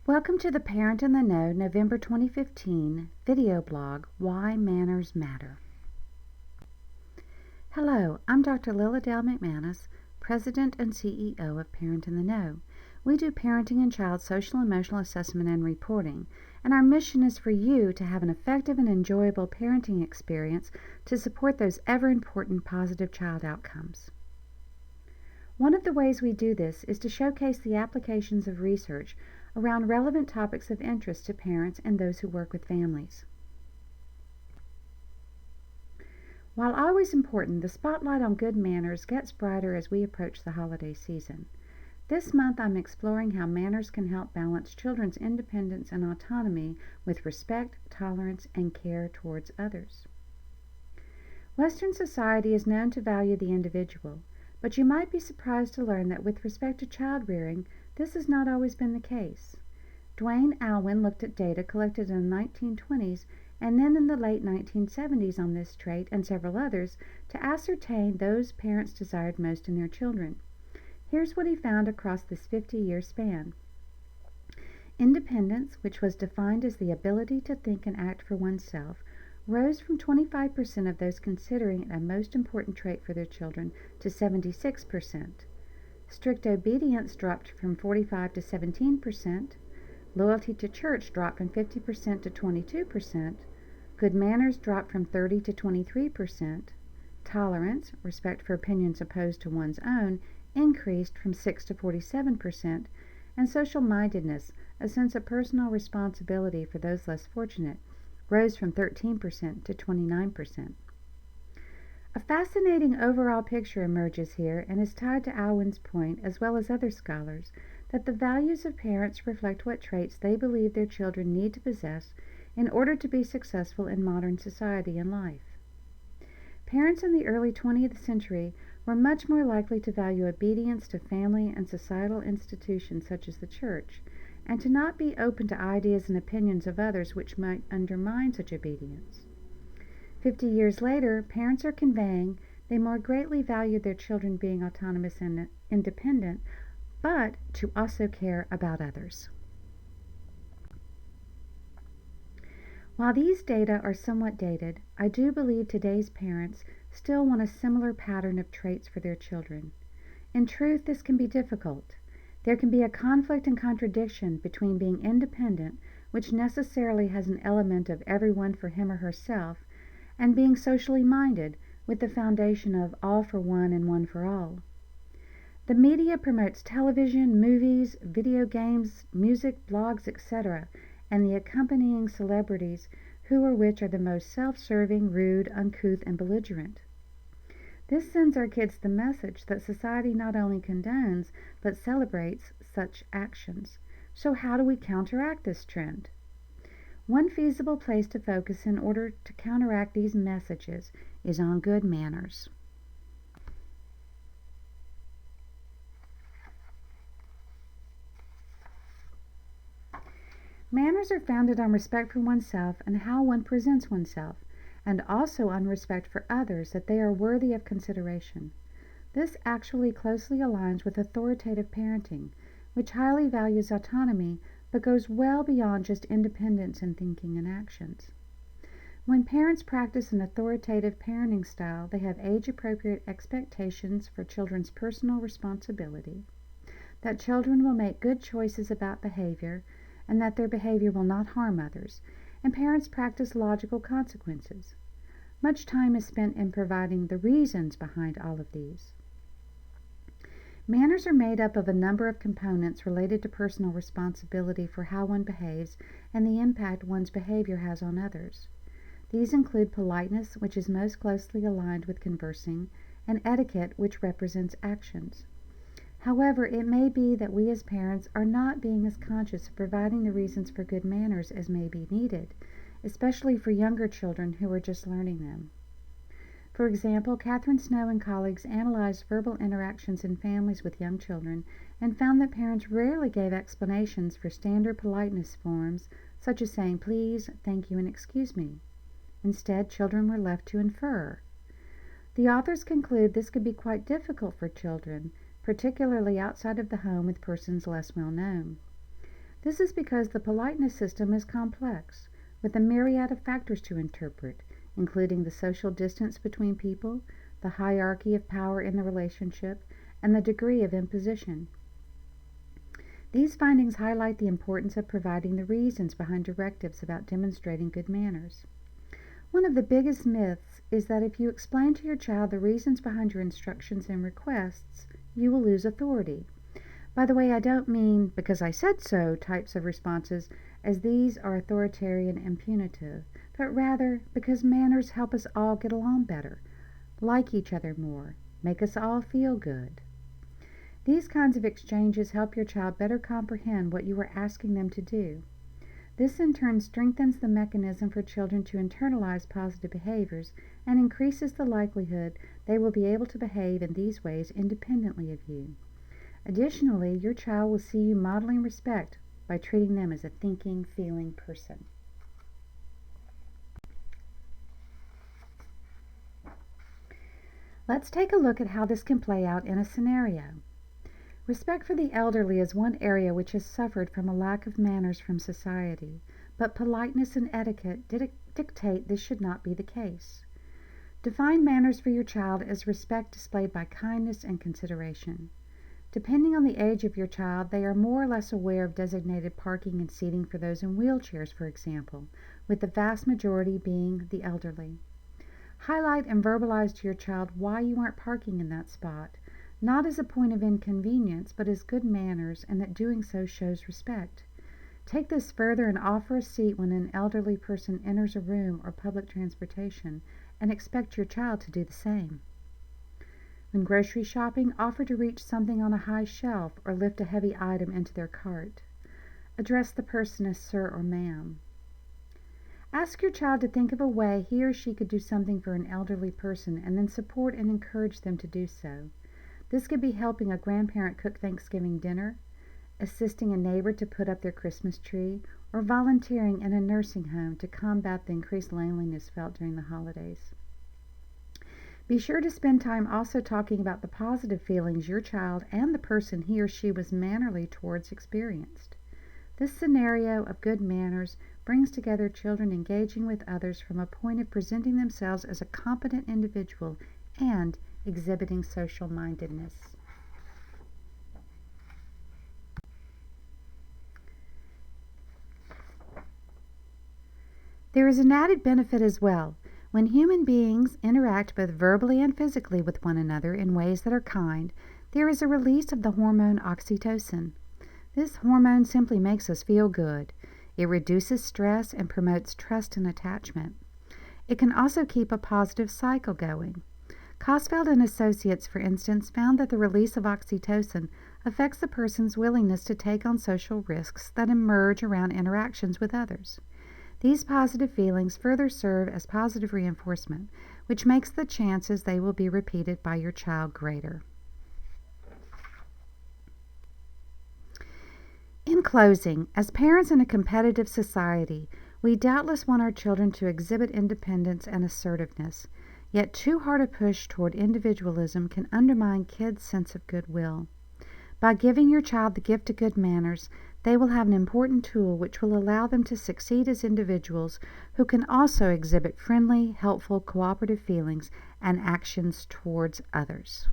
Welcome to the Parent in the Know November 2015 video blog, Why Manners Matter. Hello, I'm Dr. Lilladale McManus, President and CEO of Parent in the Know. We do parenting and child social emotional assessment and reporting, and our mission is for you to have an effective and enjoyable parenting experience to support those ever-important positive child outcomes. One of the ways we do this is to showcase the applications of research around relevant topics of interest to parents and those who work with families. While always important, the spotlight on good manners gets brighter as we approach the holiday season. This month I'm exploring how manners can help balance children's independence and autonomy with respect, tolerance, and care towards others. Western society is known to value the individual, but you might be surprised to learn that with respect to child rearing, this has not always been the case. Dwayne Alwyn looked at data collected in the 1920s and then in the late 1970s on this trait and several others to ascertain those parents desired most in their children. Here's what he found across this 50-year span. Independence, which was defined as the ability to think and act for oneself, rose from 25% of those considering it a most important trait for their children to 76%. Strict obedience dropped from 45% to 17%. Loyalty to church dropped from 50% to 22%. Good manners dropped from 30% to 23%. Tolerance, respect for opinions opposed to one's own, increased from 6% to 47%. And social-mindedness, a sense of personal responsibility for those less fortunate, rose from 13% to 29%. A fascinating overall picture emerges here and is tied to Alwyn's point, as well as other scholars, that the values of parents reflect what traits they believe their children need to possess in order to be successful in modern society and life. Parents in the early 20th century were much more likely to value obedience to family and societal institutions such as the church, and to not be open to ideas and opinions of others which might undermine such obedience. 50 years later, parents are conveying they more greatly value their children being autonomous and independent, but to also care about others. While these data are somewhat dated, I do believe today's parents still want a similar pattern of traits for their children. In truth, this can be difficult. There can be a conflict and contradiction between being independent, which necessarily has an element of everyone for him or herself, and being socially minded, with the foundation of all for one and one for all. The media promotes television, movies, video games, music, blogs, etc., and the accompanying celebrities, who or which are the most self-serving, rude, uncouth, and belligerent. This sends our kids the message that society not only condones, but celebrates such actions. So how do we counteract this trend? One feasible place to focus in order to counteract these messages is on good manners. Manners are founded on respect for oneself and how one presents oneself, and also on respect for others, that they are worthy of consideration. This actually closely aligns with authoritative parenting, which highly values autonomy but goes well beyond just independence in thinking and actions. When parents practice an authoritative parenting style, they have age-appropriate expectations for children's personal responsibility, that children will make good choices about behavior, and that their behavior will not harm others, and parents practice logical consequences. Much time is spent in providing the reasons behind all of these. Manners are made up of a number of components related to personal responsibility for how one behaves and the impact one's behavior has on others. These include politeness, which is most closely aligned with conversing, and etiquette, which represents actions. However, it may be that we as parents are not being as conscious of providing the reasons for good manners as may be needed, especially for younger children who are just learning them. For example, Catherine Snow and colleagues analyzed verbal interactions in families with young children and found that parents rarely gave explanations for standard politeness forms, such as saying please, thank you, and excuse me. Instead, children were left to infer. The authors conclude this could be quite difficult for children, particularly outside of the home with persons less well known. This is because the politeness system is complex, with a myriad of factors to interpret, including the social distance between people, the hierarchy of power in the relationship, and the degree of imposition. These findings highlight the importance of providing the reasons behind directives about demonstrating good manners. One of the biggest myths is that if you explain to your child the reasons behind your instructions and requests, you will lose authority. By the way, I don't mean "because I said so" types of responses, as these are authoritarian and punitive, but rather because manners help us all get along better, like each other more, make us all feel good. These kinds of exchanges help your child better comprehend what you are asking them to do. This in turn strengthens the mechanism for children to internalize positive behaviors and increases the likelihood they will be able to behave in these ways independently of you. Additionally, your child will see you modeling respect by treating them as a thinking, feeling person. Let's take a look at how this can play out in a scenario. Respect for the elderly is one area which has suffered from a lack of manners from society, but politeness and etiquette dictate this should not be the case. Define manners for your child as respect displayed by kindness and consideration. Depending on the age of your child, they are more or less aware of designated parking and seating for those in wheelchairs, for example, with the vast majority being the elderly. Highlight and verbalize to your child why you aren't parking in that spot, not as a point of inconvenience, but as good manners, and that doing so shows respect. Take this further and offer a seat when an elderly person enters a room or public transportation, and expect your child to do the same. When grocery shopping, offer to reach something on a high shelf or lift a heavy item into their cart. Address the person as sir or ma'am. Ask your child to think of a way he or she could do something for an elderly person, and then support and encourage them to do so. This could be helping a grandparent cook Thanksgiving dinner, assisting a neighbor to put up their Christmas tree, or volunteering in a nursing home to combat the increased loneliness felt during the holidays. Be sure to spend time also talking about the positive feelings your child and the person he or she was mannerly towards experienced. This scenario of good manners brings together children engaging with others from a point of presenting themselves as a competent individual and exhibiting social-mindedness. There is an added benefit as well. When human beings interact both verbally and physically with one another in ways that are kind, there is a release of the hormone oxytocin. This hormone simply makes us feel good. It reduces stress and promotes trust and attachment. It can also keep a positive cycle going. Kosfeld and Associates, for instance, found that the release of oxytocin affects the person's willingness to take on social risks that emerge around interactions with others. These positive feelings further serve as positive reinforcement, which makes the chances they will be repeated by your child greater. In closing, as parents in a competitive society, we doubtless want our children to exhibit independence and assertiveness, yet too hard a push toward individualism can undermine kids' sense of goodwill. By giving your child the gift of good manners, they will have an important tool which will allow them to succeed as individuals who can also exhibit friendly, helpful, cooperative feelings and actions towards others.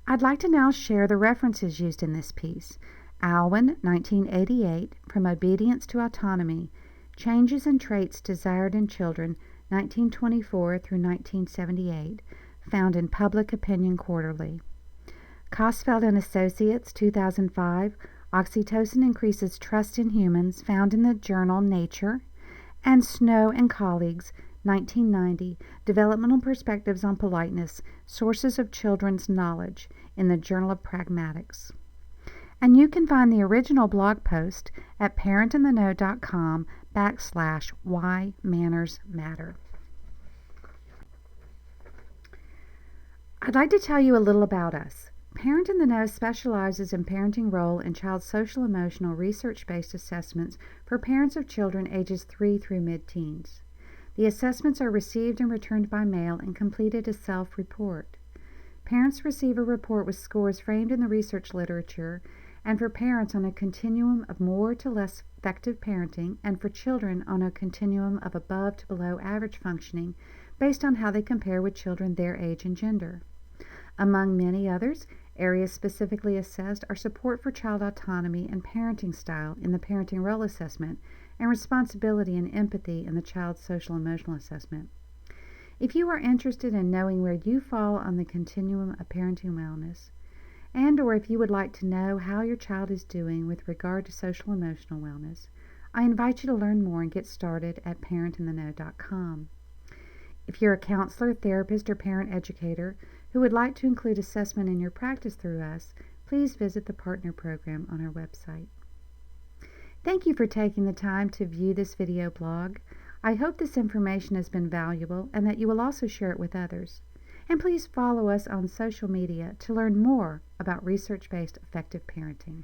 I'd like to now share the references used in this piece. Alwyn, 1988, From Obedience to Autonomy, Changes in Traits Desired in Children, 1924 through 1978, found in Public Opinion Quarterly. Kosfeld and Associates, 2005, Oxytocin Increases Trust in Humans, found in the journal Nature, and Snow and Colleagues, 1990, Developmental Perspectives on Politeness, Sources of Children's Knowledge, in the Journal of Pragmatics. And you can find the original blog post at parentintheknow.com/Why Manners Matter. I'd like to tell you a little about us. Parent in the Know specializes in parenting role and child social-emotional research-based assessments for parents of children ages 3 through mid-teens. The assessments are received and returned by mail and completed as self-report. Parents receive a report with scores framed in the research literature, and for parents on a continuum of more to less effective parenting, and for children on a continuum of above to below average functioning, based on how they compare with children their age and gender. Among many others, areas specifically assessed are support for child autonomy and parenting style in the parenting role assessment, and responsibility and empathy in the child's social emotional assessment. If you are interested in knowing where you fall on the continuum of parenting wellness, and or if you would like to know how your child is doing with regard to social emotional wellness, I invite you to learn more and get started at parentintheknow.com. If you're a counselor, therapist, or parent educator who would like to include assessment in your practice through us, please visit the partner program on our website. Thank you for taking the time to view this video blog. I hope this information has been valuable and that you will also share it with others. And please follow us on social media to learn more about research-based effective parenting.